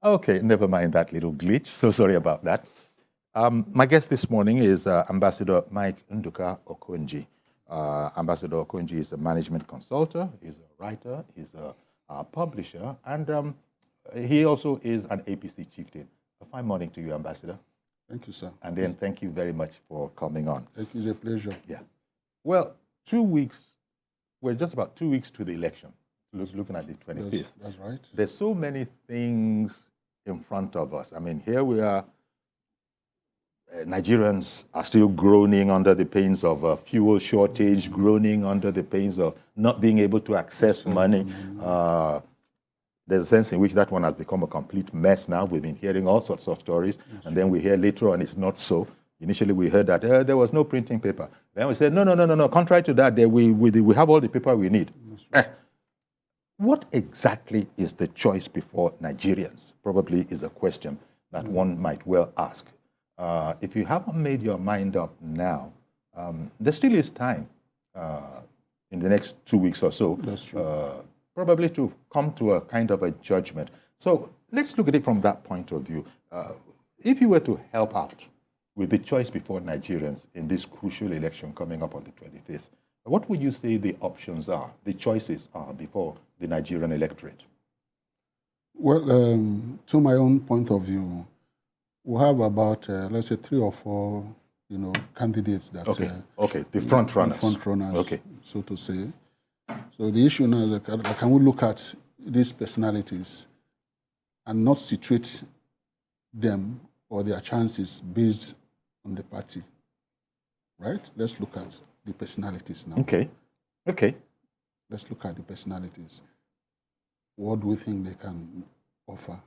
Okay, never mind that little glitch. So sorry about that. My guest this morning is Ambassador Mike Nduka Okonji. Ambassador Okonji is a management consultant, he's a writer, he's a publisher, and he also is an APC chieftain. A fine morning to you, Ambassador. Thank you, sir. And then thank you very much for coming on. Thank you. It's a pleasure. Yeah. Well, 2 weeks, we're just about 2 weeks to the election, looking at the 25th. That's right. There's so many things in front of us. I mean, here we are, Nigerians are still groaning under the pains of fuel shortage, groaning under the pains of not being able to access money. There's a sense in which that one has become a complete mess now. We've been hearing all sorts of stories, and then we hear later on it's not so. Initially, we heard that there was no printing paper. Then we said, no. Contrary to that, we have all the paper we need. What exactly is the choice before Nigerians? Probably is a question that one might well ask. If you haven't made your mind up now, there still is time in the next 2 weeks or so, probably to come to a kind of a judgment. So let's look at it from that point of view. If you were to help out with the choice before Nigerians in this crucial election coming up on the 25th, what would you say the options are, the choices are before the Nigerian electorate? Well, to my own point of view, we have about, let's say, 3 or 4, candidates that... Okay, the front runners. The front runners, so to say. So the issue now is, can we look at these personalities and not situate them or their chances based on the party, right? Let's look at the personalities now. Okay. Let's look at the personalities. What do we think they can offer,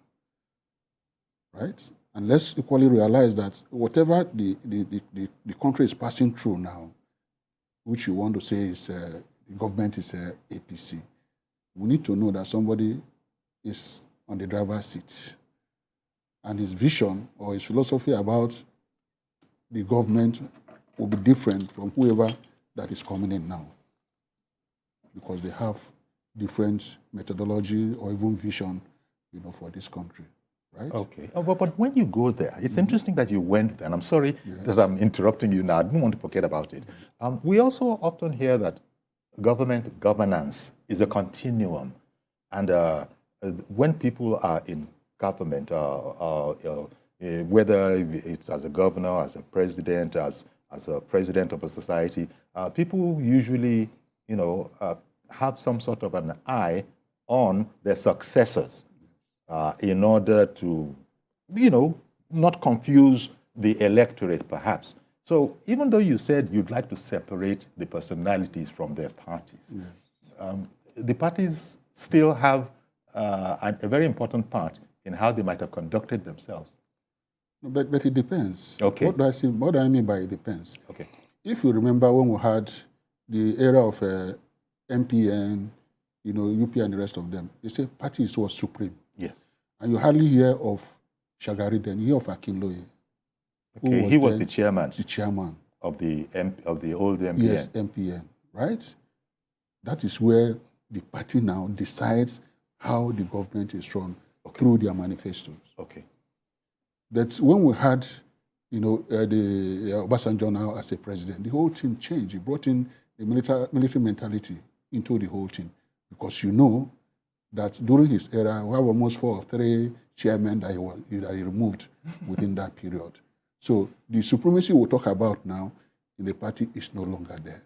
right? And let's equally realize that whatever the country is passing through now, which you want to say is the government is APC, we need to know that somebody is on the driver's seat. And his vision or his philosophy about the government will be different from whoever that is coming in now, because they have different methodology or even vision, for this country, right? Okay. But when you go there, it's interesting that you went there, and I'm sorry that I'm interrupting you now. I don't want to forget about it. We also often hear that government governance is a continuum, and when people are in government, whether it's as a governor, as a president, as a president of a society, people usually, have some sort of an eye on their successors in order to, not confuse the electorate, perhaps. So even though you said you'd like to separate the personalities from their parties, the parties still have a very important part in how they might have conducted themselves. But it depends. Okay. What do I mean by it depends? Okay. If you remember when we had the era of MPN, UP and the rest of them, they say parties was supreme. Yes. And you hardly hear of Shagari then, you hear of Akinloye. Okay, he was the chairman. The chairman. Of the old MPN. Yes, MPN, right? That is where the party now decides how the government is run through their manifestos. Okay. That when we had, the Obasanjo now as a president, the whole thing changed. He brought in the military mentality into the whole thing, because that during his era, we have almost 4 or 3 chairmen that he removed within that period. So the supremacy we'll talk about now in the party is no longer there.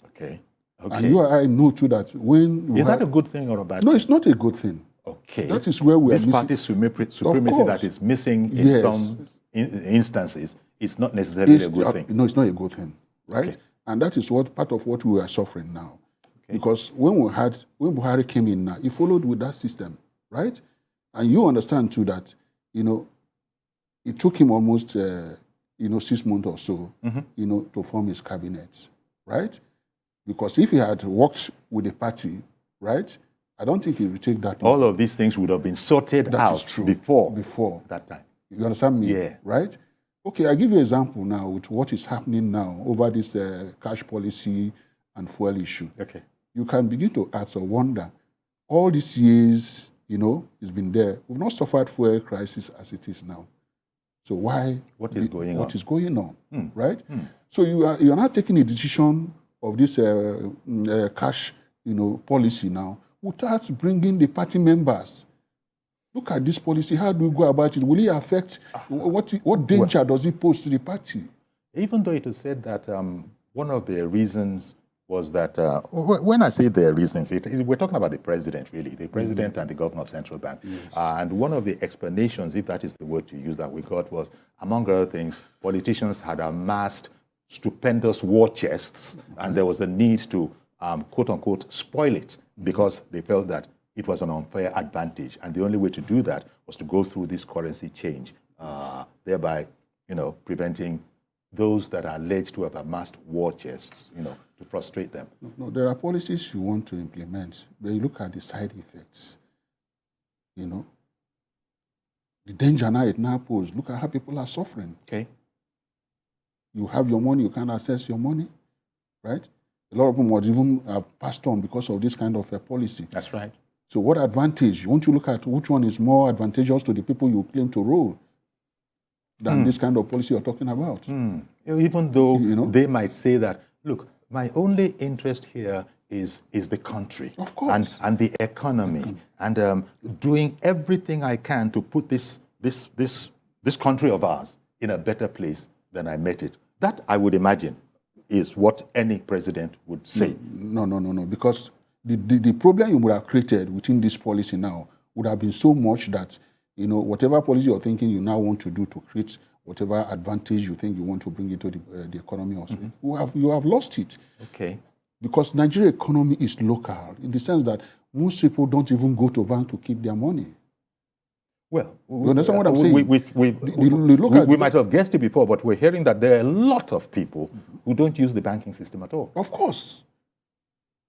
Okay. And you and I know too that when... Is that a good thing or a bad thing? No, it's not a good thing. Okay. That is where we are missing. This party supremacy that is missing in some instances is not necessarily a good thing. No, it's not a good thing, right? Okay. And that is part of what we are suffering now. Okay. Because when Buhari came in now, he followed with that system, right? And you understand too that, it took him almost, 6 months or so, to form his cabinet, right? Because if he had worked with the party, right, I don't think he would take that. All of these things would have been sorted out before that time. You understand me? Yeah. Right? Okay, I'll give you an example now with what is happening now over this cash policy and fuel issue. Okay. You can begin to ask or wonder, all these years, it's been there. We've not suffered fuel crisis as it is now. So why? What is going on? What is going on, right? So you are not taking a decision of this cash, policy now without bringing the party members. Look at this policy. How do we go about it? Will it affect what danger does it pose to the party? Even though it is said that one of the reasons was that, when I say the reasons, we're talking about the president, really, the president and the governor of central bank. Yes. And one of the explanations, if that is the word to use that we got, was, among other things, politicians had amassed stupendous war chests, and there was a need to, quote unquote, spoil it because they felt that it was an unfair advantage. And the only way to do that was to go through this currency change, thereby, preventing those that are alleged to have amassed war chests, to frustrate them. No, there are policies you want to implement, but you look at the side effects. The danger now it now poses. Look at how people are suffering. Okay. You have your money, you can't access your money, right? A lot of them would even have passed on because of this kind of a policy. That's right. So what advantage? Won't you look at which one is more advantageous to the people you claim to rule than this kind of policy you're talking about? Even though they might say that, look, my only interest here is the country, of course, and the economy, and doing everything I can to put this country of ours in a better place than I met it. That, I would imagine, is what any president would say. No, because the problem you would have created within this policy now would have been so much that, whatever policy you're thinking you now want to do to create whatever advantage you think you want to bring into the economy also, you have lost it. Okay. Because Nigeria economy is local in the sense that most people don't even go to bank to keep their money. Well, you understand what I'm saying? We might have guessed it before, but we're hearing that there are a lot of people who don't use the banking system at all. Of course.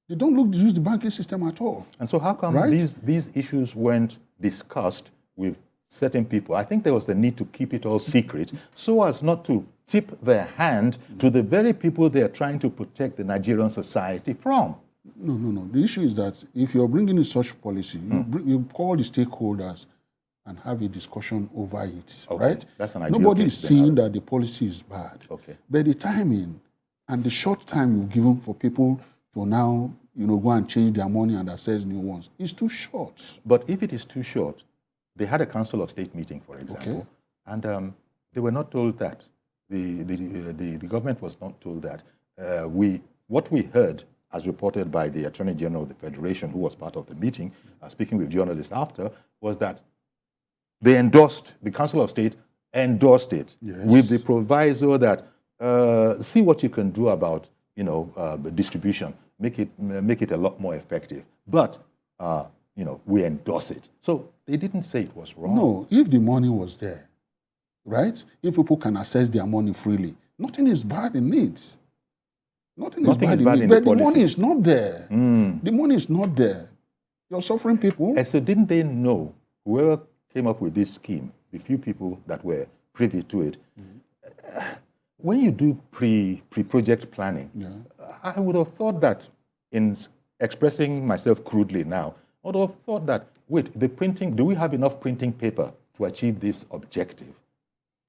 They don't use the banking system at all. And so how come these issues weren't discussed with certain people? I think there was the need to keep it all secret so as not to tip their hand to the very people they are trying to protect the Nigerian society from. No. The issue is that if you're bringing in such policy, you call the stakeholders and have a discussion over it, right? That's an ideal Nobody case is saying that the policy is bad. Okay. But the timing and the short time you've given for people to now, go and change their money and access new ones is too short. But if it is too short, they had a Council of State meeting, for example, and they were not told that. The government was not told that. What we heard, as reported by the Attorney General of the Federation, who was part of the meeting, speaking with journalists after, was that they endorsed, the Council of State endorsed it with the proviso that see what you can do about distribution, make it a lot more effective. But we endorse it. So they didn't say it was wrong. No, if the money was there, right? If people can access their money freely, nothing is bad in it. Nothing is bad in it. But the money is not there. The money is not there. You're suffering people. And so didn't they know, whoever came up with this scheme, the few people that were privy to it, when you do pre-project planning, I would have thought that, in expressing myself crudely now, I would have thought that, wait, do we have enough printing paper to achieve this objective?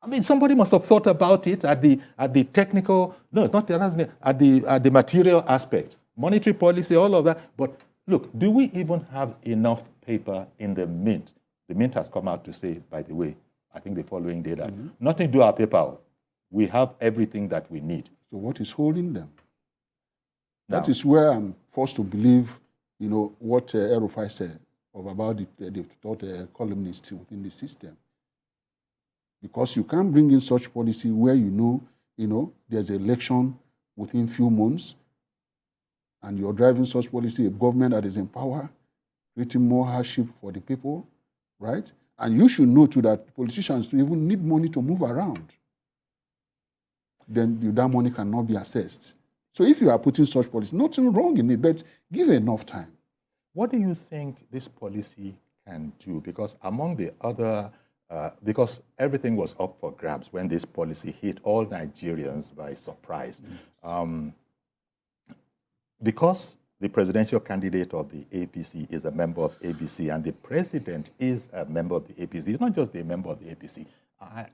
I mean, somebody must have thought about it at the technical, no, it's not at the material aspect, monetary policy, all of that. But look, do we even have enough paper in the mint? The mint has come out to say, by the way, I think the following day, that nothing to do our paper. We have everything that we need. So what is holding them? Now, that is where I'm forced to believe, what Erufai said about the thought columnists within the system. Because you can't bring in such policy where there's an election within few months, and you're driving such policy, a government that is in power, creating more hardship for the people, right? And you should know too that politicians even need money to move around. Then that money cannot be assessed. So if you are putting such policy, nothing wrong in it, but give enough time. What do you think this policy can do? Because among the other, because everything was up for grabs when this policy hit all Nigerians by surprise. Because the presidential candidate of the APC is a member of APC, and the president is a member of the APC. He's not just a member of the APC.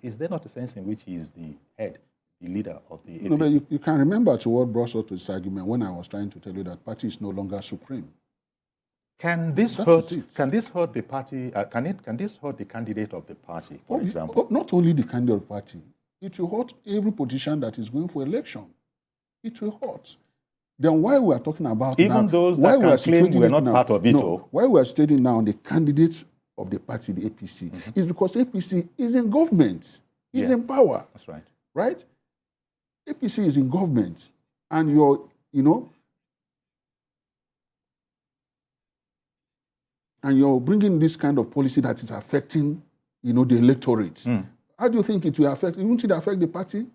Is there not a sense in which he is the head, the leader of the APC? No, but you can remember to what brought us to this argument when I was trying to tell you that party is no longer supreme. Can this hurt? Can this hurt the party? Can this hurt the candidate of the party, for example? Not only the candidate of the party, it will hurt every politician that is going for election. It will hurt. Then why we are talking about even now, those that can claim we're not part of it? Why we are stating now the candidate of the party, the APC, is because APC is in government, is in power. That's right. Right? APC is in government, and you're bringing this kind of policy that is affecting, the electorate. How do you think it will affect? Won't it affect the party?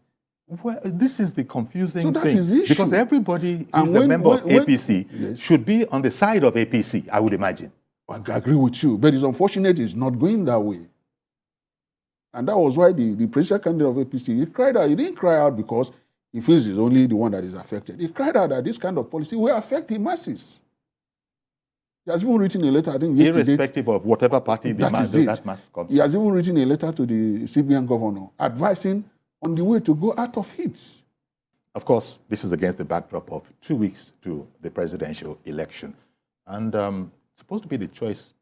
Well, this is the confusing that thing. is the issue. Because everybody who's a member of APC should be on the side of APC, I would imagine. I agree with you, but it's unfortunate it's not going that way. And that was why the presidential candidate of APC, he cried out. He didn't cry out because he feels he's only the one that is affected. He cried out that this kind of policy will affect the masses. He has even written a letter, I think yesterday. Irrespective of whatever party that mass comes. He has even written a letter to the CBN governor advising on the way to go out of it. Of course, this is against the backdrop of 2 weeks to the presidential election. And it's supposed to be the choice,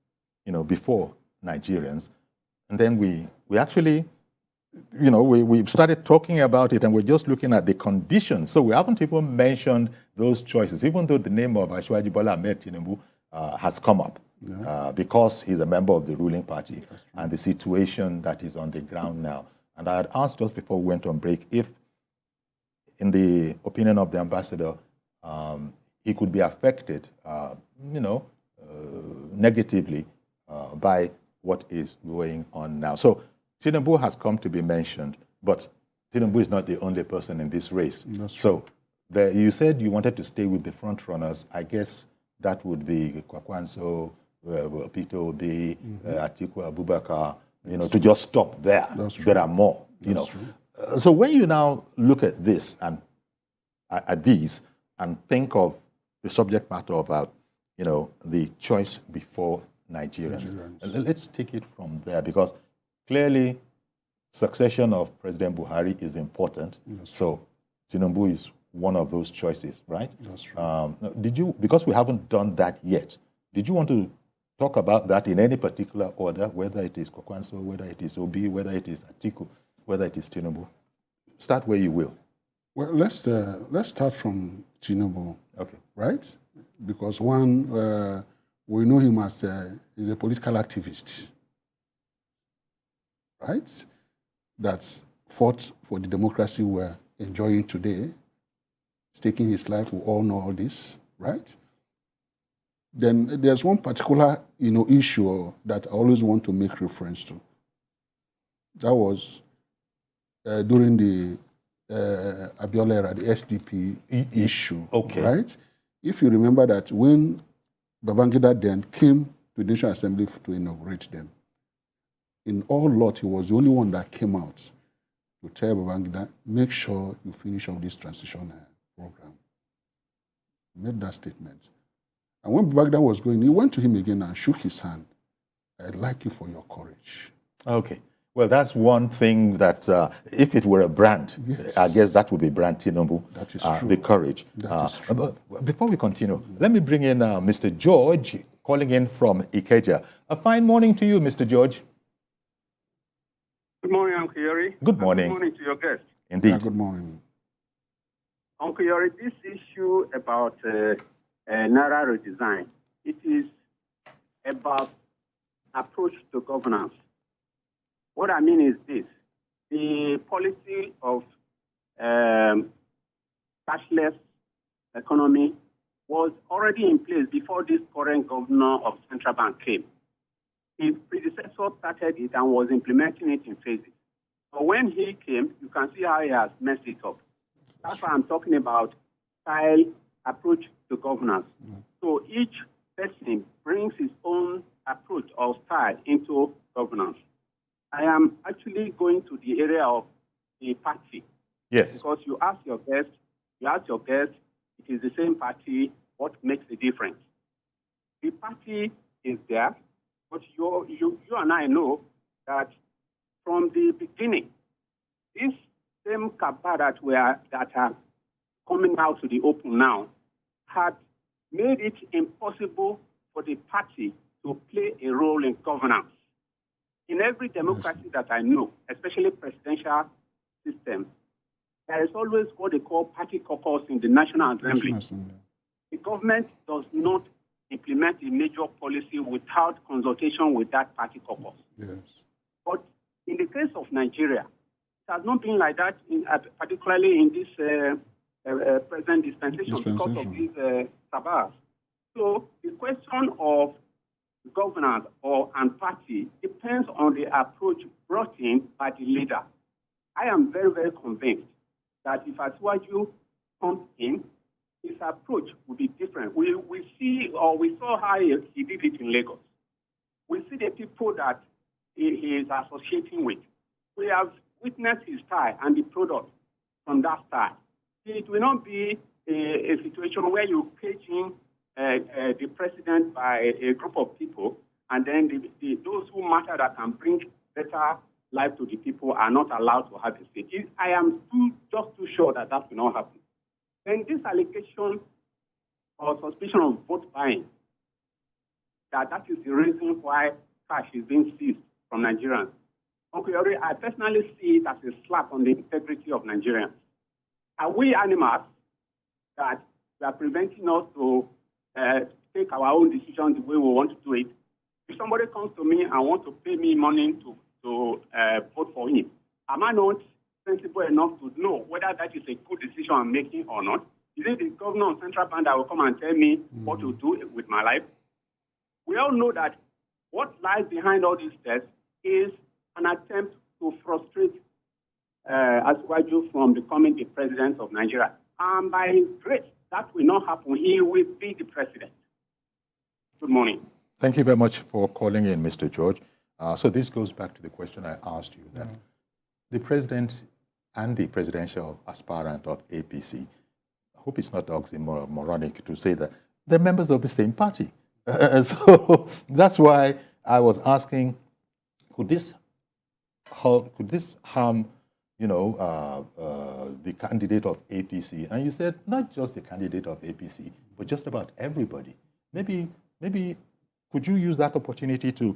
before Nigerians. And then we actually, we've started talking about it, and we're just looking at the conditions. So we haven't even mentioned those choices, even though the name of Ashwaji Bola Ahmed Tinubu has come up because he's a member of the ruling party and the situation that is on the ground now. And I had asked just before we went on break if, in the opinion of the ambassador, he could be affected, negatively by what is going on now. So Tinubu has come to be mentioned, but Tinubu is not the only person in this race. So you said you wanted to stay with the front runners. I guess that would be Kwakwanso, Peter Obi, Atiku Abubakar, to just stop there. There are more, So when you now look at this and at these and think of the subject matter about, the choice before Nigerians. Let's take it from there, because clearly succession of President Buhari is important. So Tinubu is one of those choices, right? That's true. Because we haven't done that yet, did you want to talk about that in any particular order, whether it is Kwakwanso, whether it is Obi, whether it is Atiku, whether it is Tinubu? Start where you will. Well, let's start from Tinubu. Okay. Right? Because one, we know him as he's a political activist, right? That fought for the democracy we're enjoying today, staking his life. We all know all this, right? Then there's one particular, issue that I always want to make reference to. That was during the Abiola era, the SDP issue, right? If you remember that when Babangida then came to the National Assembly to inaugurate them, in all lot, he was the only one that came out to tell Babangida, make sure you finish off this transition program. He made that statement. And when Babangida was going, he went to him again and shook his hand. I like you for your courage. Okay. Well, that's one thing that if it were a brand, I guess that would be brand Tinubu. That is true. The courage. That is true. But before we continue, let me bring in Mr. George, calling in from Ikeja. A fine morning to you, Mr. George. Good morning, Uncle Yori. Good morning. Good morning to your guest. Indeed. Yeah, good morning. Uncle Yori, this issue about Naira redesign, it is about approach to governance. What I mean is this: the policy of cashless economy was already in place before this current governor of Central Bank came. His predecessor started it and was implementing it in phases. But when he came, you can see how he has messed it up. That's why I'm talking about style approach to governance. So each person brings his own approach or style into governance. I am actually going to the area of the party. Yes. Because you ask your guest, it is the same party, what makes the difference. The party is there, but you and I know that from the beginning, this same cabal that are coming out to the open now had made it impossible for the party to play a role in governance. In every democracy that I know, especially presidential system, there is always what they call party caucus in the National Assembly. The government does not implement a major policy without consultation with that party caucus. Yes. But in the case of Nigeria, it has not been like that, particularly in this present dispensation because of these cabals. So the question of governance and party depends on the approach brought in by the leader. I am very, very convinced that if Asiwaju comes in, his approach will be different. We saw how he did it in Lagos. We see the people that he is associating with. We have witnessed his style and the product from that style. It will not be a situation where you cage in the president by a group of people, and then those who matter that can bring better life to the people are not allowed to have a say. I am just too sure that will not happen. Then this allegation or suspicion of vote buying, that is the reason why cash is being seized from Nigerians. Okay, I personally see it as a slap on the integrity of Nigerians. Are we animals that are preventing us to take our own decisions the way we want to do it? If somebody comes to me and wants to pay me money to vote for him, am I not sensible enough to know whether that is a good decision I'm making or not? Is it the governor of Central Bank that will come and tell me what to do with my life? We all know that what lies behind all these steps is an attempt to frustrate Asiwaju from becoming the president of Nigeria. And by grace, that will not happen. He will be the president. Good morning. Thank you very much for calling in, Mr. George. So this goes back to the question I asked you, that the president and the presidential aspirant of APC, I hope it's not oxymoronic to say that they're members of the same party. So that's why I was asking, could this harm, the candidate of APC? And you said not just the candidate of APC, but just about everybody. Maybe could you use that opportunity to?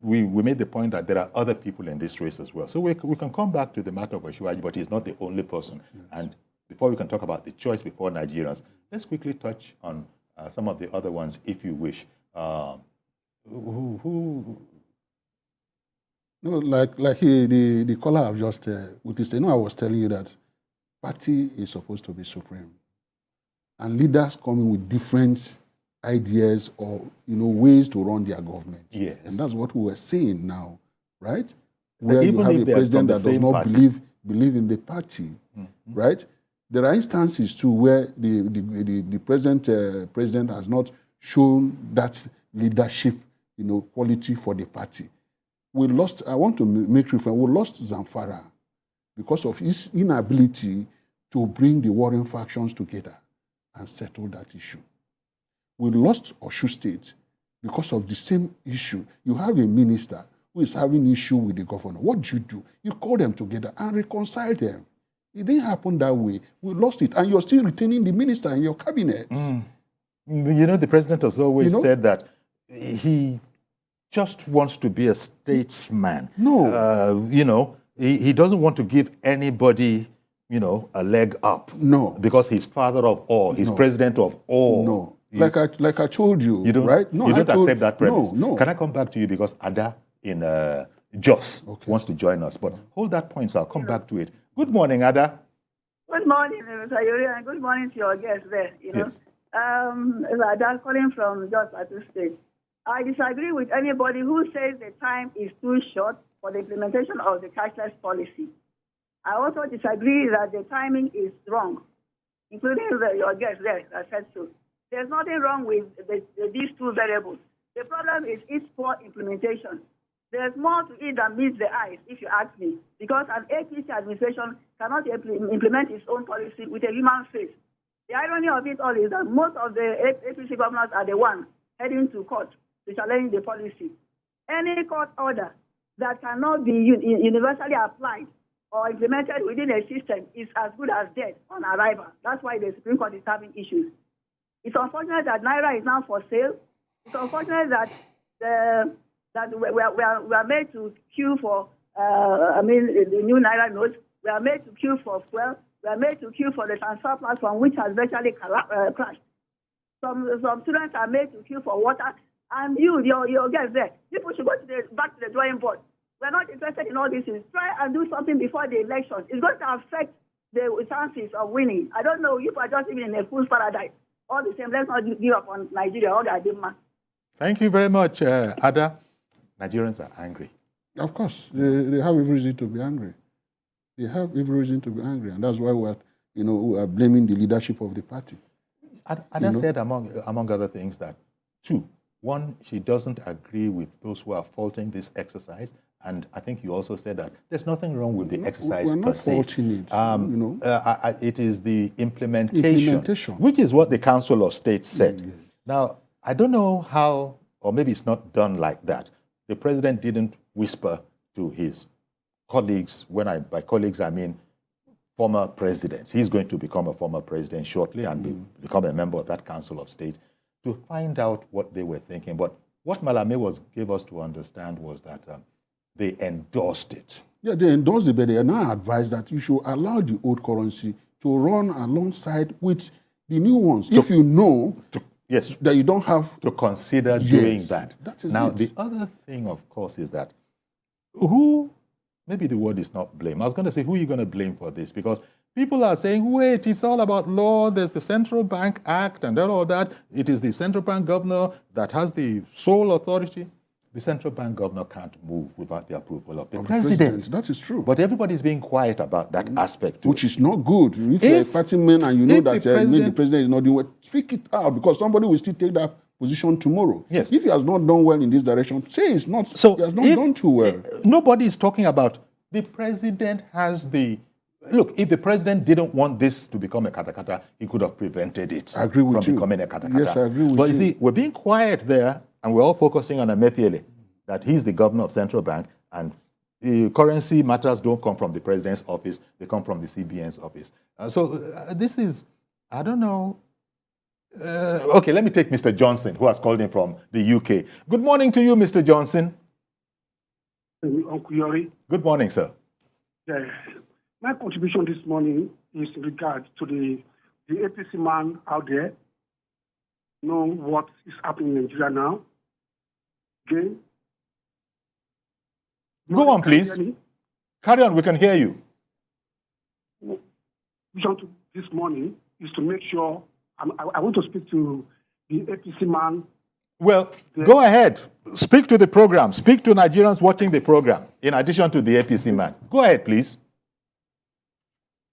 We made the point that there are other people in this race as well. So we can come back to the matter of Asiwaju, but he's not the only person. Yes. And before we can talk about the choice before Nigerians, let's quickly touch on some of the other ones, if you wish. No, like the caller I've just with this, I was telling you that party is supposed to be supreme, and leaders coming with different ideas or ways to run their government. Yes. And that's what we were saying now, right? Where even you have a president that does not believe in the party, right? There are instances too where the president has not shown that leadership, quality for the party. We lost. I want to make reference. We lost Zamfara because of his inability to bring the warring factions together and settle that issue. We lost Oshu State because of the same issue. You have a minister who is having issue with the governor. What do? You call them together and reconcile them. It didn't happen that way. We lost it. And you're still retaining the minister in your cabinet. The president has always said that he just wants to be a statesman. No. He doesn't want to give anybody, a leg up. No. Because he's father of all. He's president of all. No. Like I told you, right? No, you don't accept that premise. No. Can I come back to you because Ada in Jos wants to join us? But hold that point, so I'll come back to it. Good morning, Ada. Good morning, Mr. Yuri, and good morning to your guests there. Yes. Ada calling from Jos Plateau State. I disagree with anybody who says the time is too short for the implementation of the cashless policy. I also disagree that the timing is wrong, including your guest there that said so. There's nothing wrong with these two variables. The problem is its poor implementation. There's more to it than meets the eyes, if you ask me, because an APC administration cannot implement its own policy with a human face. The irony of it all is that most of the APC governors are the ones heading to court to challenge the policy. Any court order that cannot be universally applied or implemented within a system is as good as dead on arrival. That's why the Supreme Court is having issues. It's unfortunate that Naira is now for sale. It's unfortunate that we are made to queue for, the new Naira notes. We are made to queue for fuel. We are made to queue for the transfer platform, which has virtually crashed. Some students are made to queue for water, and your guests there. People should go back to the drawing board. We're not interested in all these things. Try and do something before the elections. It's going to affect the chances of winning. I don't know. You are just living in a fool's paradise. All the same, let's not give up on Nigeria. All that demand. Thank you very much, Ada. Nigerians are angry. Of course, they have every reason to be angry. They have every reason to be angry, and that's why we are blaming the leadership of the party. Ada said, among other things, that two. One, she doesn't agree with those who are faulting this exercise. And I think you also said that there's nothing wrong with the exercise We're not faulting it. It is the implementation, which is what the Council of State said. Yes. Now, I don't know how, or maybe it's not done like that. The president didn't whisper to his colleagues. By colleagues, I mean former presidents. He's going to become a former president shortly and become a member of that Council of State, to find out what they were thinking. But what Malame gave us to understand was that they endorsed it. Yeah, they endorsed it, but they are now advised that you should allow the old currency to run alongside with the new ones. If you know that you don't have to consider doing that. Now, the other thing, of course, is that maybe the word is not blame. I was going to say, who are you going to blame for this? Because people are saying, wait, it's all about law. There's the Central Bank Act and all that. It is the central bank governor that has the sole authority. The central bank governor can't move without the approval of the president. That is true. But everybody's being quiet about that aspect, which is not good. If you're a party man and you know that the president is not doing well, speak it out, because somebody will still take that position tomorrow. Yes. If he has not done well in this direction, say it's not. So he has not done too well. Nobody is talking about the president has the. Look, if the president didn't want this to become a katakata, he could have prevented it from becoming a katakata. Yes, I agree with you. But you see, we're being quiet there, and we're all focusing on Emefiele, that he's the governor of Central Bank, and the currency matters don't come from the president's office, they come from the CBN's office. This is, I don't know. Okay, let me take Mr. Johnson, who has called in from the UK. Good morning to you, Mr. Johnson. Uncle Yori. Good morning, sir. Yeah. My contribution this morning is in regard to the APC man out there, know what is happening in Nigeria now. Okay. Go on, please. Carry on, we can hear you. Vision to this morning is to make sure, I want to speak to the APC man. Well, go ahead. Speak to the program. Speak to Nigerians watching the program, in addition to the APC man. Go ahead, please.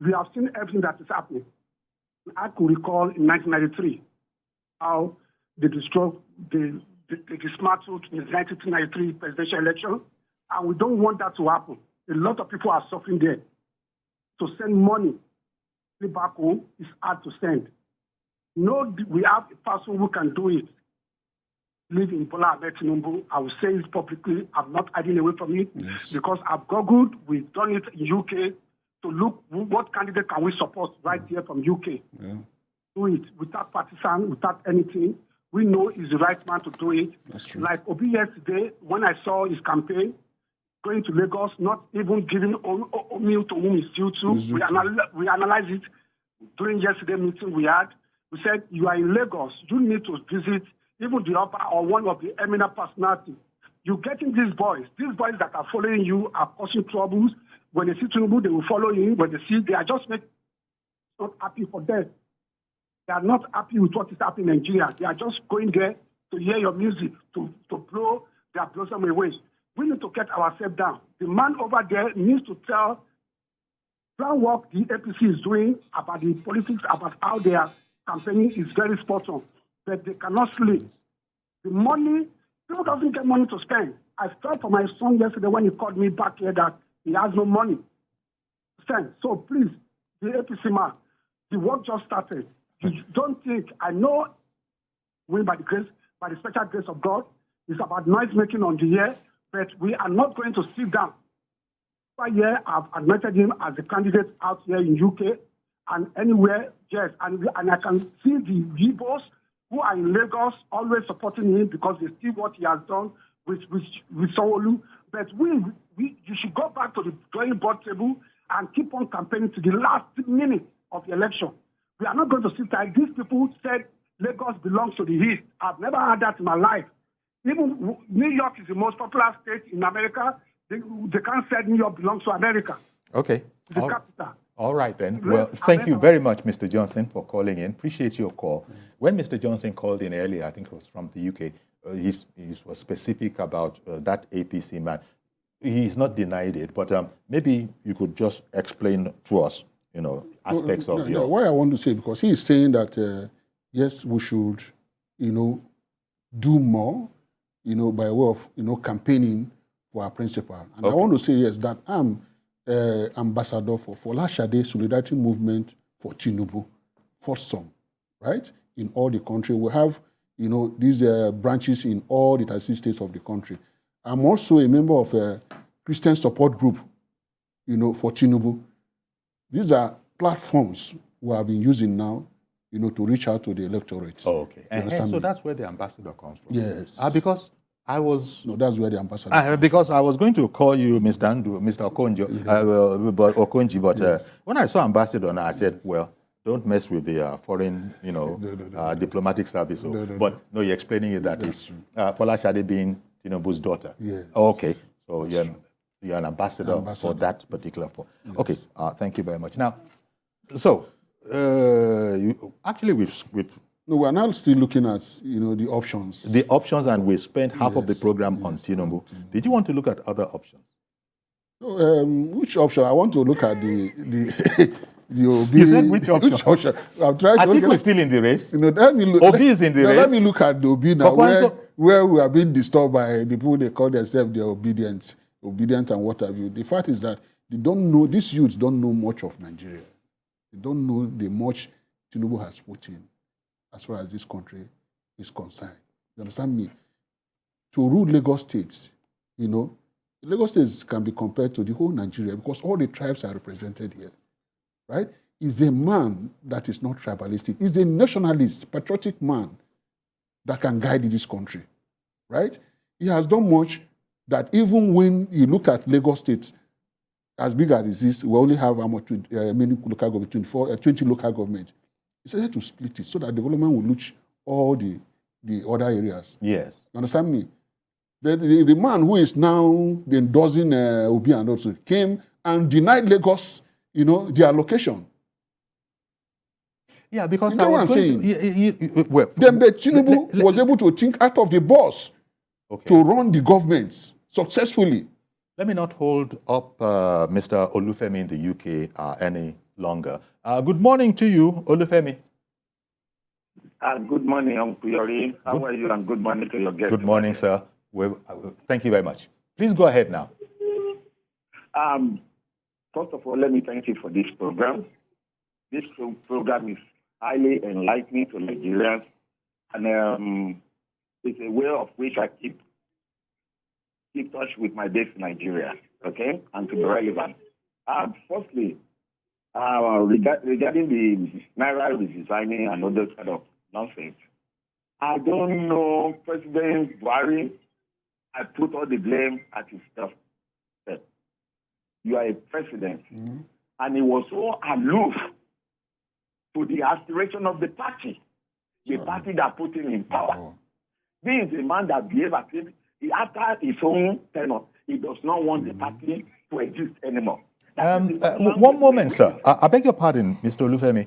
We have seen everything that is happening. I could recall in 1993 how they dismantled the 1993 presidential election, and we don't want that to happen. A lot of people are suffering there. To send money back home is hard to send. No, we have a person who can do it. Live in Bola Ahmed Tinubu. I will say it publicly. I'm not hiding away from it because I've Googled. We've done it in UK. To look what candidate can we support right here from UK. Yeah. Do it without partisan, without anything. We know he's the right man to do it. That's true. Like Obi yesterday, when I saw his campaign, going to Lagos, not even giving meal to whom he's due to. We analyzed it during yesterday's meeting we had. We said, you are in Lagos. You need to visit even the upper or one of the eminent personalities. You're getting these boys that are following you are causing troubles. When they see Tinubu, they will follow him. When they see, they are just not happy for them. They are not happy with what is happening in Nigeria. They are just going there to hear your music, to blow their blossom away. We need to get ourselves down. The man over there needs to tell what the APC is doing about the politics, about how they are campaigning is very spot on. But they cannot sleep. The money, people doesn't get money to spend. I felt for my son yesterday when he called me back here that he has no money to spend. So please, the APC man, the work just started. You don't think, I know, when by the special grace of God, it's about noise making on the air, but we are not going to sit down. For year, I've admitted him as a candidate out here in UK and anywhere, yes, and I can see the Igbos who are in Lagos always supporting him because they see what he has done with Sanwo-Olu. But you should go back to the drawing board table and keep on campaigning to the last minute of the election. We are not going to sit like these people said Lagos belongs to the East. I've never heard that in my life. Even New York is the most popular state in America. They can't say New York belongs to America. Okay. The capital. All right, then. Well, thank you very much, Mr. Johnson, for calling in. Appreciate your call. When Mr. Johnson called in earlier, I think it was from the UK, he was specific about that APC man. He's not denied it, but maybe you could just explain to us, aspects of your... What I want to say, because he is saying that, yes, we should, do more, by way of, campaigning for our principle. And I want to say, yes, that I'm ambassador for Folashade Solidarity Movement for Tinubu, for some, right? In all the country. We have, these branches in all the 36 states of the country. I'm also a member of a Christian support group, for Tinubu. These are platforms we have been using now, to reach out to the electorate. Oh, okay. And so that's where the ambassador comes from. Yes. Because I was... No, that's where the ambassador because I was going to call you Mr. Andu, Mr. Okonjo, but Yes. When I saw ambassador, I said, well, don't mess with the foreign, diplomatic service. But no, you're explaining it that it's Folashade being Tinubu's daughter. Yes. Okay. So you're an ambassador for that particular form. Yes. Okay. Thank you very much. Now, so actually we've No, we're now still looking at, the options. the options, and we spent half of the program on Tinubu. Did you want to look at other options? No, which option? I want to look at the Obi. You said which option? I'm trying to I think look we're at, still in the race. let me look. Obi is in the race. Let me look at the Obi now, Kwakwanso- where we are being disturbed by the people they call themselves the obedient and what have you. The fact is that they don't know, these youths don't know much of Nigeria. They don't know the much Tinubu has put in as far as this country is concerned. You understand me? To rule Lagos State, Lagos State can be compared to the whole Nigeria because all the tribes are represented here, right? He's a man that is not tribalistic. He's a nationalist, patriotic man that can guide this country, right? He has done much that even when you look at Lagos State, as big as it is, we only have many local government, 20 local governments. He decided to split it so that development will reach all the other areas. Yes. You understand me? The man who is now endorsing Obi and also came and denied Lagos, the allocation. Yeah, because You know what I'm saying? Then Tinubu was able to think out of the box to run the government successfully. Let me not hold up Mr. Olufemi in the UK any longer. Good morning to you, Olufemi. Good morning, Uncle Yori. How are you? And good morning to your guests. Good morning, sir. Thank you very much. Please go ahead now. First of all, let me thank you for this program. This program is highly enlightening to Nigerians, and it's a way of which I keep touch with my base in Nigeria, okay, and to be relevant. Firstly, regarding the Naira redesigning and all those kind of nonsense, I don't know, President Buhari, I put all the blame at his stuff. You are a president, and he was so aloof to the aspiration of the party party that put him in power. This is a man that behaves as if after his own tenure, he does not want the party to exist anymore. One moment, sir. I beg your pardon, Mr. Olufemi.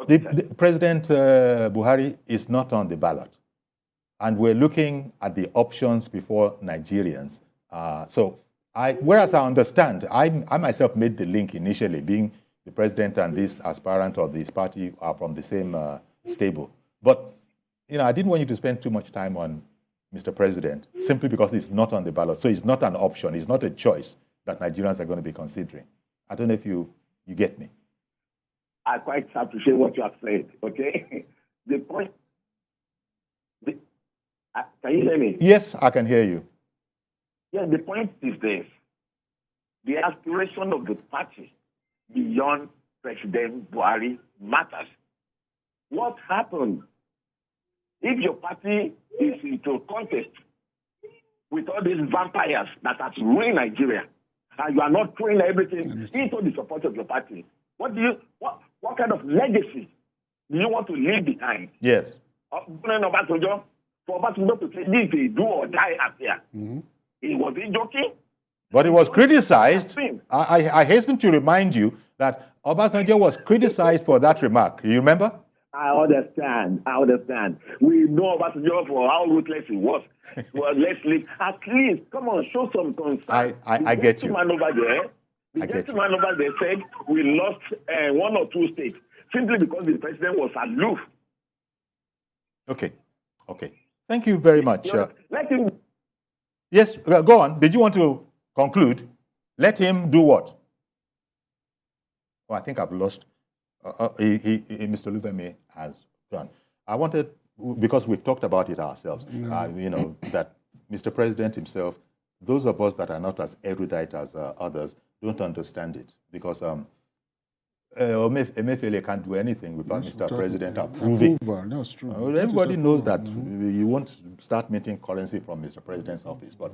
The President Buhari is not on the ballot, and we're looking at the options before Nigerians. Whereas I understand, I myself made the link initially, being the president and this aspirant of this party are from the same stable. But I didn't want you to spend too much time on Mr. President, simply because he's not on the ballot. So it's not an option. It's not a choice that Nigerians are going to be considering. I don't know if you get me. I quite appreciate what you have said, okay? The point, can you hear me? Yes, I can hear you. Yeah, the point is this. The aspiration of the party beyond President Buhari matters. What happened? If your party is into contest with all these vampires that have ruined Nigeria, and you are not throwing everything into the support of your party, what kind of legacy do you want to leave behind? Yes. For Obasanjo to say this is a do or die affair. Was he joking? But it was criticized. I hasten to remind you that Obasanjo was criticized for that remark. You remember? I understand. We know Obasanjo for how ruthless he was. Well, let's leave. At least, come on, show some concern. I get you. The gentleman over there said we lost 1 or 2 states simply because the president was aloof. Okay. Thank you very much. Let him. Yes, go on. Did you want to conclude? Let him do what? Oh, I think I've lost. Mr. Luveme has gone. I wanted, because we've talked about it ourselves, that Mr. President himself, those of us that are not as erudite as others, don't understand it. Because Emefiele can't do anything without Mr. President approving. That's true. Everybody knows that you won't start minting currency from Mr. President's office. But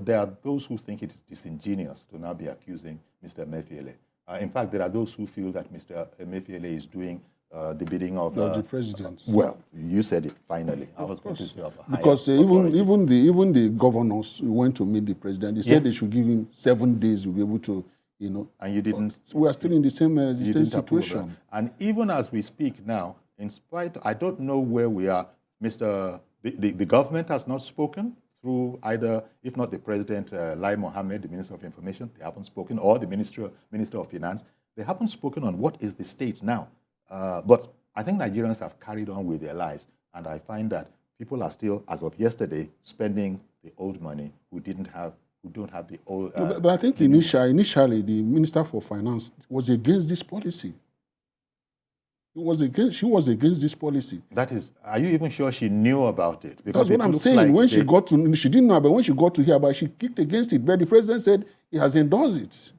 there are those who think it is disingenuous to now be accusing Mr. Emefiele. In fact, there are those who feel that Mr. Emefiele is doing the bidding of the president. Well, you said it finally. I was going to say of a higher because authority. even the governors who went to meet the president, they said they should give him 7 days to be able to, And you didn't. We are still in the same situation. And even as we speak now, in spite, I don't know where we are. The government has not spoken through either, if not the President, Lai Mohammed, the Minister of Information, they haven't spoken, or the Minister of Finance. They haven't spoken on what is the state now. But I think Nigerians have carried on with their lives, and I find that people are still, as of yesterday, spending the old money who don't have the old. But I think initially, the Minister for Finance was against this policy. She was against this policy. That is, are you even sure she knew about it? Because that's what I'm saying. Like when she got to, she didn't know, but when she got to hear about it, she kicked against it. But the president said he has endorsed it.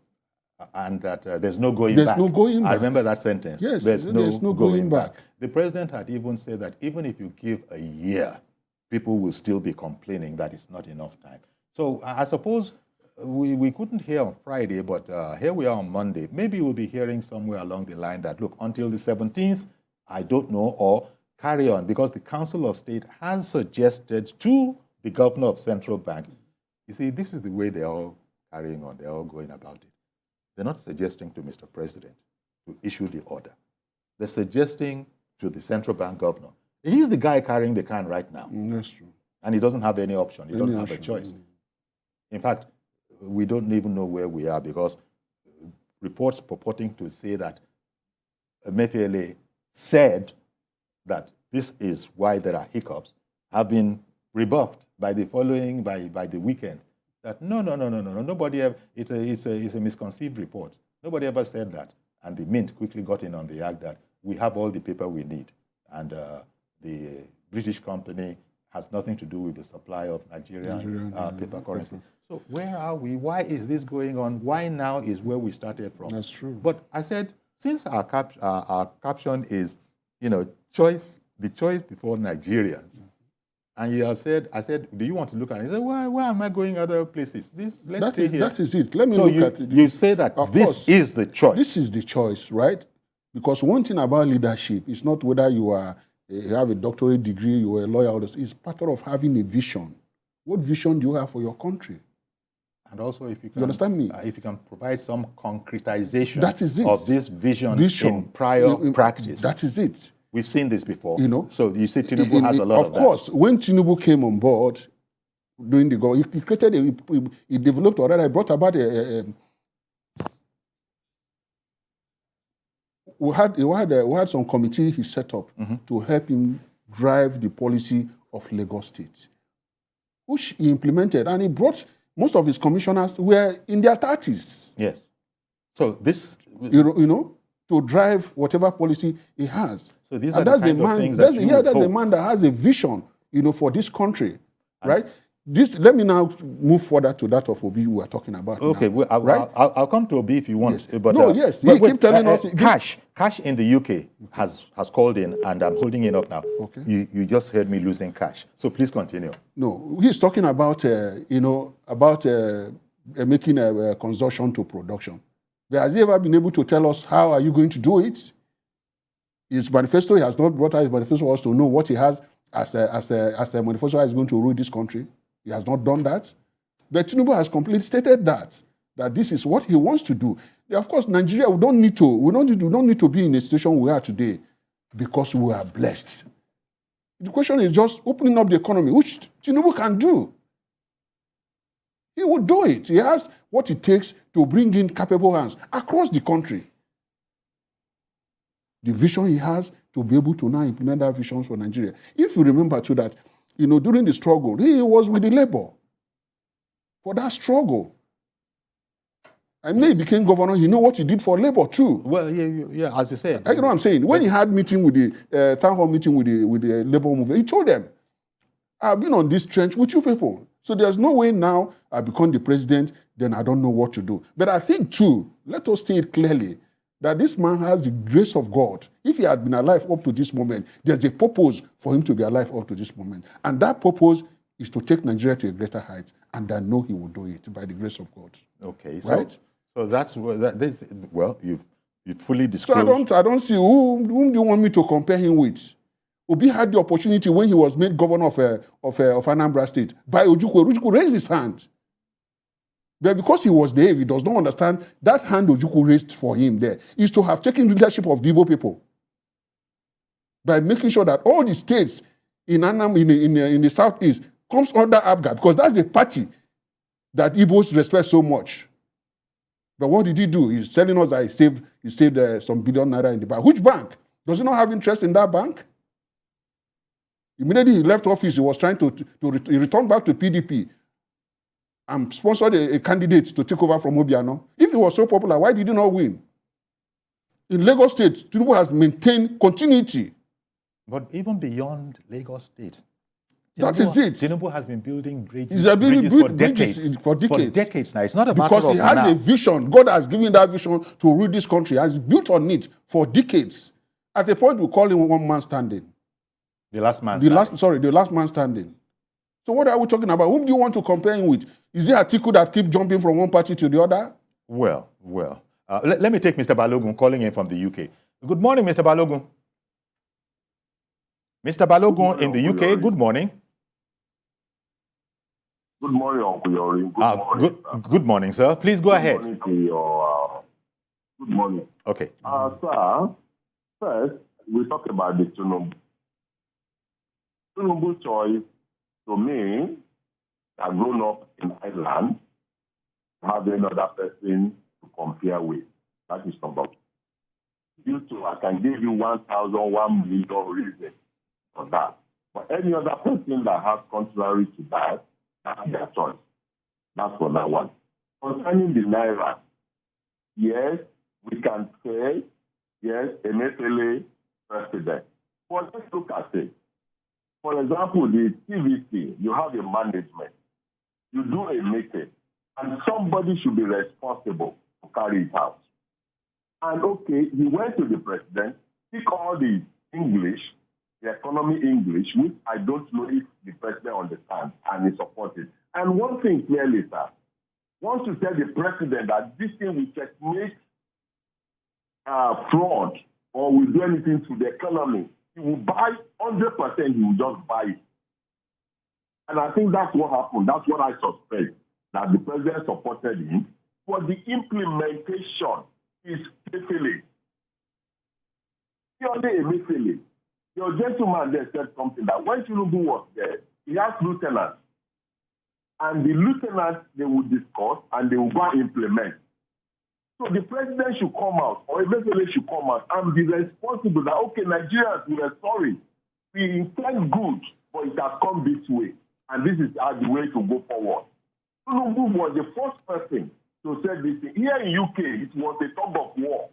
And that there's no going back. There's no going back. I remember that sentence. Yes, there's no going back. The president had even said that even if you give a year, people will still be complaining that it's not enough time. So I suppose we couldn't hear on Friday, but here we are on Monday. Maybe we'll be hearing somewhere along the line that, look, until the 17th, I don't know, or carry on, because the Council of State has suggested to the governor of Central Bank, you see, this is the way they're all carrying on, they're all going about it. They're not suggesting to Mr. President to issue the order. They're suggesting to the Central Bank governor. He's the guy carrying the can right now. That's true. And he doesn't have any option. He doesn't have a choice. In fact, we don't even know where we are, because reports purporting to say that Emefiele said that this is why there are hiccups have been rebuffed by the weekend. That no, nobody ever, it's a misconceived report. Nobody ever said that. And the Mint quickly got in on the act that we have all the paper we need. And the British company has nothing to do with the supply of Nigerian paper currency. So where are we? Why is this going on? Why now is where we started from? That's true. But I said, since our caption is, the choice before Nigerians, and you have said, I said, do you want to look at it? He said, why am I going other places? Let's stay here. That is it. Let me look at it. You say that this is the choice. This is the choice, right? Because one thing about leadership is not whether you have a doctorate degree, you are a lawyer, it's part of having a vision. What vision do you have for your country? And also, if you can, you understand me? If you can provide some concretization that is it. Of this vision in prior practice. That is it. We've seen this before. So you say Tinubu has a lot of that. Of course, when Tinubu came on board, during the government, he created, he developed, or rather, he brought about we had some committee he set up to help him drive the policy of Lagos State, which he implemented, and he brought most of his commissioners were in their 30s. Yes. So this, to to drive whatever policy he has. So these And are the that's kind a of man, things that's, that you yeah, would that's a hope. man that has a vision, for this country, right? Let me now move further to that of Obi we are talking about. Okay, now, well, right? I'll come to Obi if you want. Yes. But, No, yes, but he keep telling us. Cash in the UK has called in, and I'm holding it up now. Okay. You just heard me losing cash, so please continue. No, he's talking about making a consortium to production. But has he ever been able to tell us how are you going to do it? His manifesto, he has not brought out his manifesto for us to know what he has as a manifesto that is going to rule this country. He has not done that. But Tinubu has completely stated that this is what he wants to do. Of course, Nigeria, we don't need to be in a situation we are today because we are blessed. The question is just opening up the economy, which Tinubu can do. He will do it. He has what it takes to bring in capable hands across the country. The vision he has to be able to now implement that vision for Nigeria. If you remember too that, during the struggle, he was with the Labour for that struggle. I mean, he became governor. You know what he did for Labour too. Well, yeah, as you said. You know what I'm saying? When he had meeting with the town hall meeting with the Labour movement, he told them, "I've been on this trench with you people. So there's no way now I become the president, then I don't know what to do." But I think too, let us state clearly that this man has the grace of God. If he had been alive up to this moment, there's a purpose for him to be alive up to this moment. And that purpose is to take Nigeria to a greater height. And I know he will do it by the grace of God. Okay, right? So that's you've fully disclosed. So I don't see whom do you want me to compare him with? Obi had the opportunity when he was made governor of Anambra State by Ojukwu. Ojukwu raised his hand. But because he was there, he does not understand that hand Ojukwu raised for him there is to have taken leadership of the Igbo people by making sure that all the states in the southeast comes under ABGA, because that's a party that Igbos respect so much. But what did he do? He's telling us that he saved some billion naira in the bank. Which bank? Does he not have interest in that bank? Immediately he left office, he was trying to return back to PDP and sponsored a candidate to take over from Obiano. If he was so popular, why did he not win? In Lagos State, Tinubu has maintained continuity. But even beyond Lagos State, that is it. Tinubu has been building bridges, bridges for decades. For decades now. It's not a matter because of he has now. a vision. God has given that vision to rule this country. He has built on it for decades. At a point, we call him one man standing. The last man the last man standing. So what are we talking about? Whom do you want to compare him with? Is it Atiku that keep jumping from one party to the other? Well. Let me take Mr. Balogun calling in from the UK. Good morning, Mr. Balogun. Mr. Balogun in the UK, good morning. Good morning, Uncle Yori. Good morning, sir. Please go ahead. Good morning to your, good morning. Okay. Sir, first, we talk about the Tinubu. Tinubu choice, to me, I've grown up in Ireland, have another person to compare with. That is number one. I can give you 1,001 million reasons for that. But any other person that has contrary to that, that's their choice. That's for that one. Concerning the Naira, yes, we can say, yes, Emefiele president. But let's look at it. For example, the TVC, you have a management. You do a meeting, and somebody should be responsible to carry it out. And okay, he went to the president, speak all the English, the economy English, which I don't know if the president understands and is supported. And one thing clearly, sir, once you tell the president that this thing will checkmate fraud or will do anything to the economy, he will buy 100%, he will just buy it. And I think that's what happened. That's what I suspect, that the president supported him. For the implementation is failing. Purely. Your gentleman there said something that when Tinubu was there, he asked lieutenants. And the lieutenants, they would discuss and they will go and implement. So the president should come out, or eventually should come out and be responsible that, okay, Nigerians, we are sorry. We intend good, but it has come this way. And this is the way to go forward. Tinubu was the first person to say this thing. Here in UK, it was a tug of war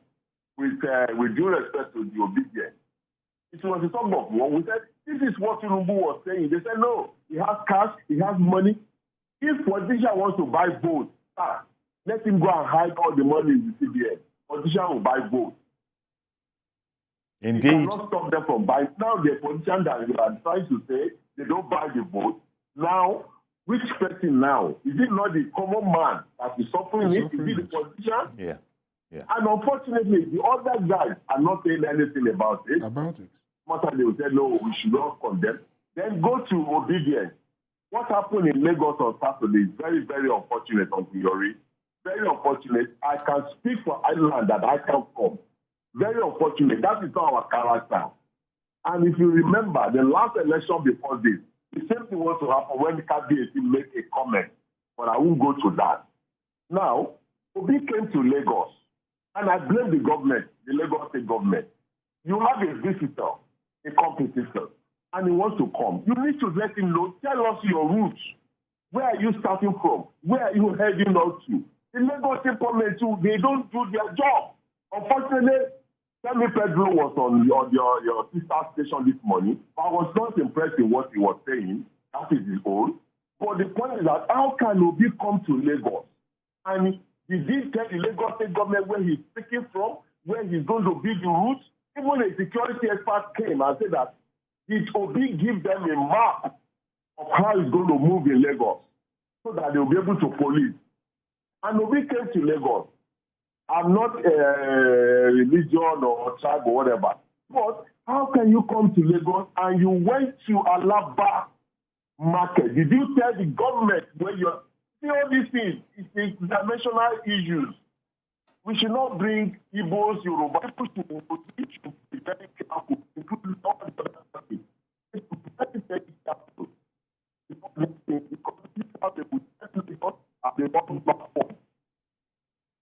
with due respect to the obedience, it was a song of war. We said, this is what Tinubu was saying. They said, no, he has cash, he has money. If politician wants to buy votes, let him go and hide all the money in the CBN. Politician will buy votes. Indeed. You cannot stop them from buying. Now the politician that you are trying to say they don't buy the vote. Now, which person now? Is it not the common man that is suffering it? Is it the politician? Yeah. And unfortunately, the other guys are not saying anything about it. Matter they will say, no, we should not condemn. Then go to obedience. What happened in Lagos on Saturday is very, very unfortunate, on theory. Very unfortunate. I can speak for Ireland that I come from. Very unfortunate. That is not our character. And if you remember, the last election before this, the same thing was to happen when the KBAC made a comment, but I won't go to that. Now, Obi came to Lagos, and I blame the government, the Lagos state government. You have a visitor, a competitor, and he wants to come. You need to let him know, tell us your roots. Where are you starting from? Where are you heading out to? The Lagos state government, too, they don't do their job. Unfortunately, Femi Pedro was on your sister station this morning. I was not impressed with what he was saying. That is his own. But the point is that how can Obi come to Lagos? And he did tell the Lagos state government where he's speaking from, where he's going to build the routes. Even a security expert came and said that did Obi give them a map of how he's going to move in Lagos so that they'll be able to police. And Obi came to Lagos. I'm not a religion or tribe or whatever. But how can you come to Lagos and you went to Alaba market? Did you tell the government where you're... See, all these things, it's dimensional issues. We should not bring Igbos, Yoruba, people to be very careful, including all the other countries. It's very, very careful.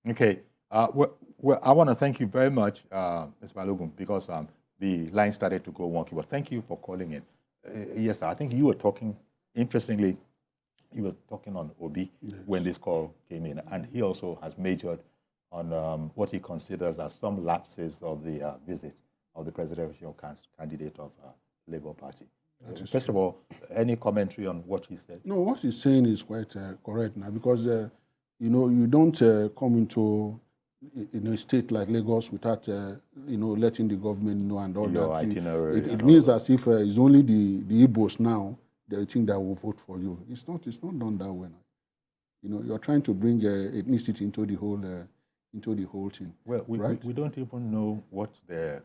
Okay. Well, I want to thank you very much, Mr. Balogun, because the line started to go wonky. But thank you for calling in. Yes, I think you were talking, interestingly, you were talking on Obi when this call came in. And he also has majored on what he considers as some lapses of the visit of the presidential candidate of Labour Party. First of all, any commentary on what he said? No, what he's saying is quite correct now, because, you don't come into a state like Lagos without, letting the government know and all your that. Itinerary. It means as if it's only the Igbos now, they think that will vote for you. It's not done that way now. You're trying to bring ethnicity into the whole thing. Well, right? we don't even know what the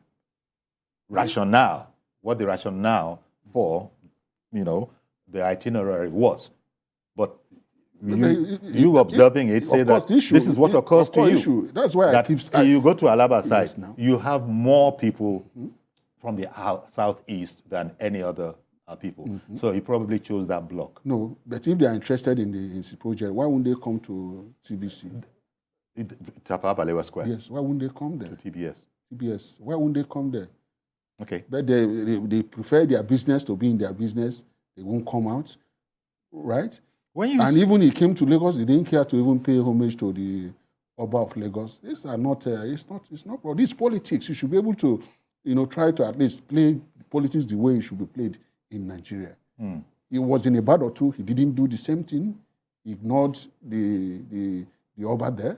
rationale for, the itinerary was. But you observing it say that this is what occurs to you. That's why I keep saying. You go to Alaba side, you have more people from the southeast than any other people. So he probably chose that block. No, but if they are interested in the project, why wouldn't they come to TBC? Tafawa Balewa Square. Yes, why wouldn't they come there? To TBS. TBS. Why wouldn't they come there? Okay. But they prefer their business to be in their business. They won't come out, right? And even he came to Lagos, he didn't care to even pay homage to the Oba of Lagos. It's not. This politics. You should be able to, try to at least play politics the way it should be played in Nigeria. He was in a bad or two. He didn't do the same thing. He ignored the Oba there.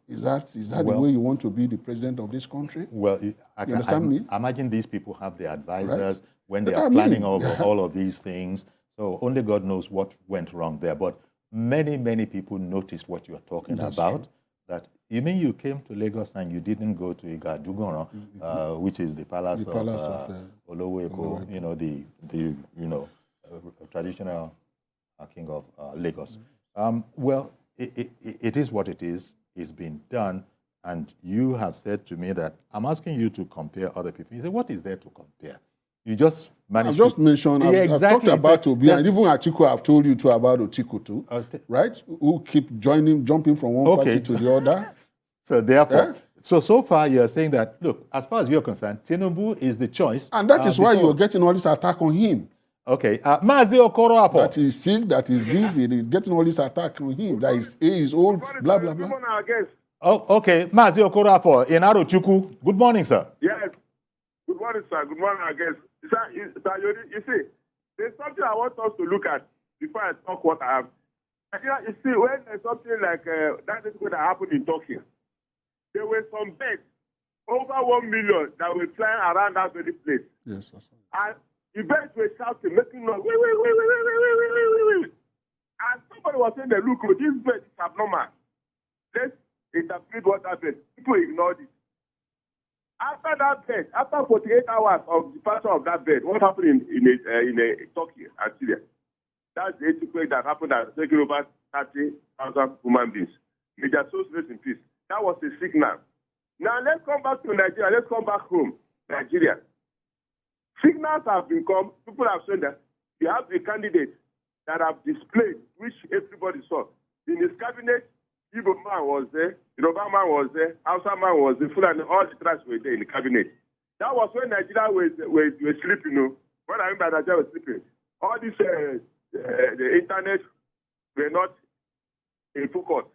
Is that the way you want to be the president of this country? Well, I imagine these people have their advisors when they are planning all of these things. So only God knows what went wrong there. But many, many people noticed what you are talking about. True. That you mean you came to Lagos and you didn't go to Igadugoran, which is the palace of Olowo, the traditional king of Lagos. Well, it is what it is. It's been done, and you have said to me that I'm asking you to compare other people. You say, what is there to compare? You just managed. I've just mentioned. I've talked about Obi, and even Atiku. I've told you too about Atiku too, right? Who keep jumping from one party to the other. So therefore, so far you're saying that look, as far as you're concerned, Tinubu is the choice, and that is why you're getting all this attack on him. Okay, Mazi Okoro that is sick, that is this, they're getting all this attack on him. That is old, blah blah blah. Oh, okay. Mazi Okorapo in Arochukwu. Good morning, sir. Yes. Good morning, sir. Good morning, I guess. Sir, you see, there's something I want us to look at before I talk what I have. You see, when there's something like that is going to happen in Turkey, there were some birds, over 1 million, that were flying around that very place. Yes, that's right. And the birds were shouting, making noise, wait. And somebody was saying, that, look, this bird is abnormal. Let's interpret what happened. People ignored it. After that bird, after 48 hours of departure of that bird, what happened in Turkey and Syria? That's the earthquake that happened that taking over 30,000 human beings. May their souls rest in peace. That was a signal. Now let's come back to Nigeria. Let's come back home, Nigeria. Signals have been come. People have said that you have a candidate that have displayed, which everybody saw. In his cabinet, Igbo man was there, Yoruba man was there, Hausa man was there, Fulani, all the tribes were there in the cabinet. That was when Nigeria were sleeping, you know. When I mean by Nigeria was sleeping, all this, the internet were not in focus.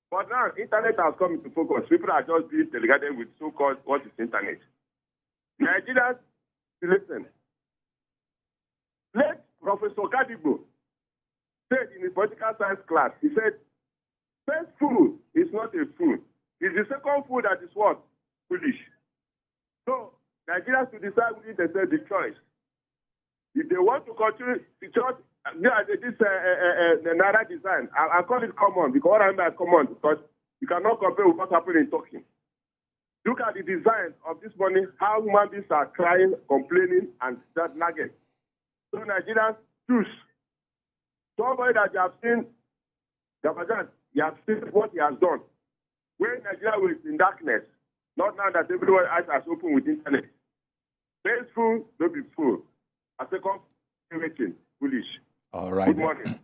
But now, internet has come into focus. People are just being delegated with so-called what is internet. Nigerians, listen. Let Professor Kadibo said in his political science class, he said, first fool is not a fool. It's the second fool that is what? Foolish. So, Nigerians to decide within themselves the choice. If they want to continue the church, this Naira design, I call it common, because what I mean by common, because you cannot compare with what happened in Turkey. Look at the design of this money, how human beings are crying, complaining, and that nugget. So Nigerians choose. Somebody that you have seen, Gabajan, you have seen what he has done. When Nigeria was in darkness, not now that everyone's eyes are open with internet. Faithful, don't be fool. A second, everything, foolish. All right. Good morning.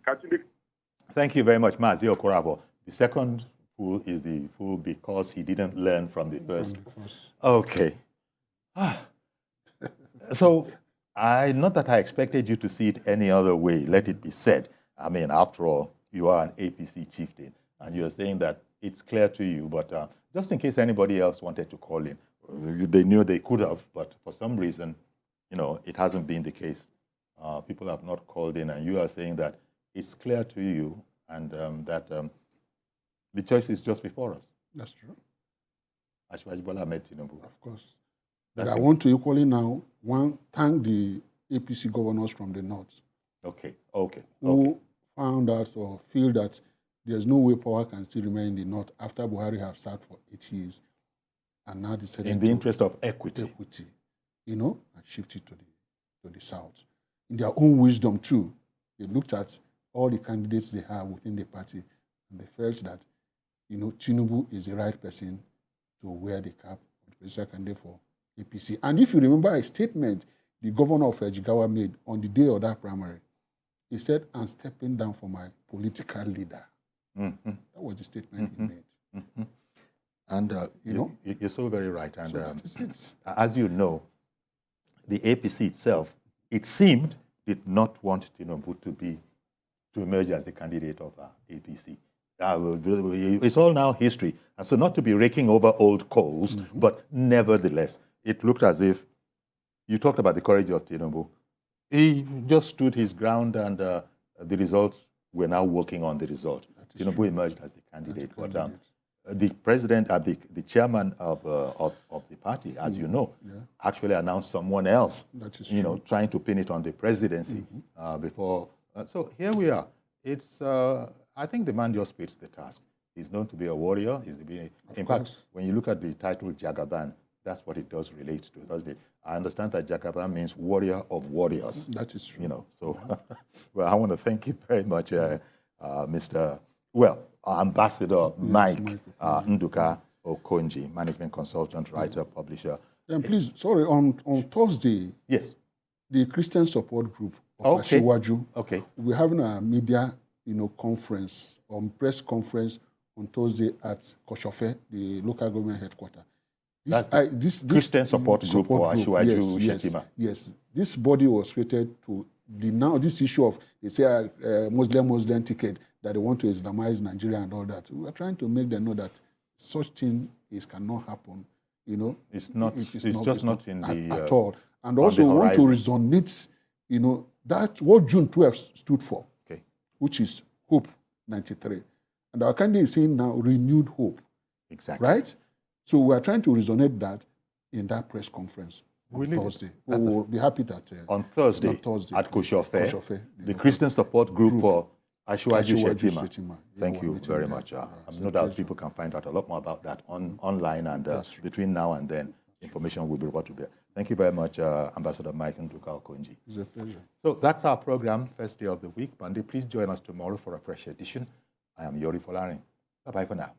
Thank you very much, Mazi Okorabo. The second fool is the fool because he didn't learn from the first. Okay. So, not that I expected you to see it any other way, let it be said. I mean, after all, you are an APC chieftain, and you're saying that it's clear to you, but just in case anybody else wanted to call in, they knew they could have, but for some reason, it hasn't been the case. People have not called in, and you are saying that it's clear to you and that the choice is just before us. That's true. Ashwaji Bola Ahmed Tinubu. Of course. But I want to equally now, thank the APC governors from the north. Who found out or feel that there's no way power can still remain in the north after Buhari have sat for 8 years and now decided in the interest of equity, and shift it to the south. In their own wisdom too, they looked at all the candidates they have within the party and they felt that, Tinubu is the right person to wear the cap of the presidential candidate for APC. And if you remember a statement the governor of Jigawa made on the day of that primary, he said, I'm stepping down for my political leader. Mm-hmm. That was the statement he made. Mm-hmm. And you're so very right. And so that is it. As you know, the APC itself, it seemed, did not want Tinubu to emerge as the candidate of APC. It's all now history. And so not to be raking over old coals, but nevertheless, it looked as if, you talked about the courage of Tinubu. He just stood his ground and the results, we're now working on the result. Tinubu emerged as the candidate. But the president, the chairman of the party, as you know, actually announced someone else, trying to pin it on the presidency before. So here we are. It's, I think the man just fits the task. He's known to be a warrior. In fact, when you look at the title Jagaban, that's what it does relate to. I understand that Jagaban means warrior of warriors. That is true. So, well, I want to thank you very much, Ambassador Mike Nduka Okonji, management consultant, writer, publisher. And please, sorry, on Thursday, yes, the Christian support group of Ashiwaju, we're having a media conference, press conference on Thursday at Koshofe, the local government headquarters. This Christian support group for Ashiwaju Shetima. Yes, this body was created to this issue of, they say, Muslim ticket, that they want to Islamize Nigeria and all that. We are trying to make them know that such thing cannot happen. You know, It's not. It's just not in the at all. And on also, the we want to horizon. resonate. You know, that's what June 12 stood for, Okay. which is Hope 93, and our candidate is saying now renewed hope. Exactly. Right? So we are trying to resonate that in that press conference on Really? Thursday. We will be happy that On Thursday, on Thursday at Koshofe, Koshofe, the Christian support group for Ashwaju Ashwaju Shetima. Shetima. Thank you meeting very there. much. It's No a doubt pleasure. people can find out a lot more about that online, and between now and then, information will be brought to bear. Thank you very much, Ambassador Mike Nduka Okonji. It's a pleasure. So that's our program, first day of the week. Monday, please join us tomorrow for a fresh edition. I am Yori Folarin. Bye-bye for now.